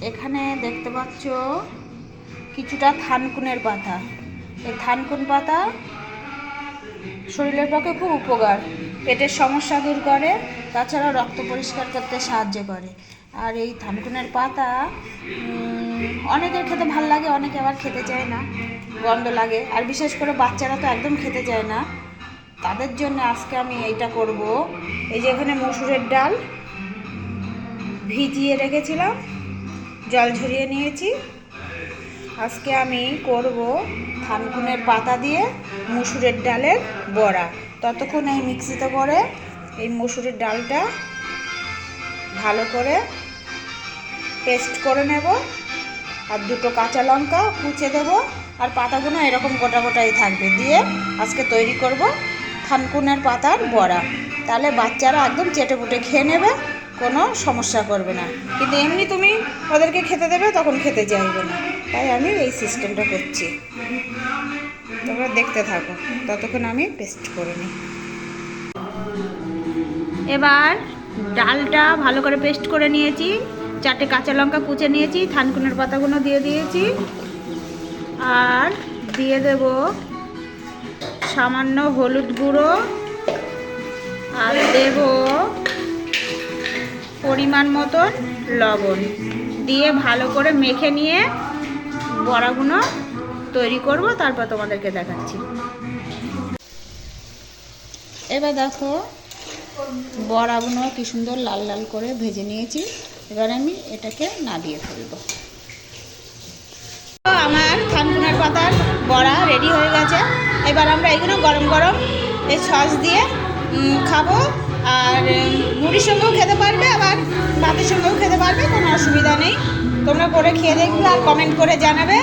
এখানে দেখতে পাচ্ছ কিছুটা থানকুনের পাতা। এই থানকুন পাতা শরীরের পক্ষে খুব উপকার, পেটের সমস্যা দূর করে, তাছাড়া রক্ত পরিষ্কার করতে সাহায্য করে। আর এই থানকুনের পাতা অনেকের খেতে ভাল লাগে, অনেকে আবার খেতে চায় না, গন্ধ লাগে। আর বিশেষ করে বাচ্চারা তো একদম খেতে চায় না, তাদের জন্য আজকে আমি এইটা করব। এই যে এখানে মসুরের ডাল ভিজিয়ে রেখেছিলাম, জল ঝরিয়ে নিয়েছি। আজকে আমি করব থানকুনের পাতা দিয়ে মসুরের ডালের বড়া। ততক্ষণ এই মিক্সিতে করে এই মসুরের ডালটা ভালো করে পেস্ট করে নেব, আর দুটো কাঁচা লঙ্কা কুচে দেব, আর পাতাগুলো এরকম গোটা গোটাই থাকবে। দিয়ে আজকে তৈরি করব থানকুনের পাতার বড়া। তাহলে বাচ্চারা একদম চেটেপুটে খেয়ে নেবে, কোনো সমস্যা করবে না। কিন্তু এমনি তুমি ওদেরকে খেতে দেবে, তখন খেতে চাইবে না। তাই আমি এই সিস্টেমটা করছি, তোমরা দেখতে থাকো, ততক্ষণ আমি পেস্ট করে নিই। এবার ডালটা ভালো করে পেস্ট করে নিয়েছি, 4টে কাঁচা লঙ্কা কুচে নিয়েছি, থানকুনের পাতাগুলো দিয়ে দিয়েছি, আর দিয়ে দেব সামান্য হলুদ গুঁড়ো, আর দেব পরিমাণ মতন লবণ। দিয়ে ভালো করে মেখে নিয়ে বড়াগুলো তৈরি করব, তারপর তোমাদেরকে দেখাচ্ছি। এবার দেখো বড়াগুলো কি সুন্দর লাল লাল করে ভেজে নিয়েছি। এবার আমি এটাকে নামিয়ে ফেলবো। আমার থানকুনের পাতার বড়া রেডি হয়ে গেছে। এবার আমরা এগুলো গরম গরম এই সস দিয়ে খাবো। আর মুড়ির সঙ্গেও খেতে পারবে, আবার ভাতের সঙ্গেও খেতে পারবে, কোনো অসুবিধা নেই। তোমরা করে খেয়ে দেখবে আর কমেন্ট করে জানাবে।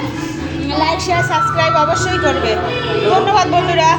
লাইক শেয়ার সাবস্ক্রাইব অবশ্যই করবে। ধন্যবাদ বন্ধুরা।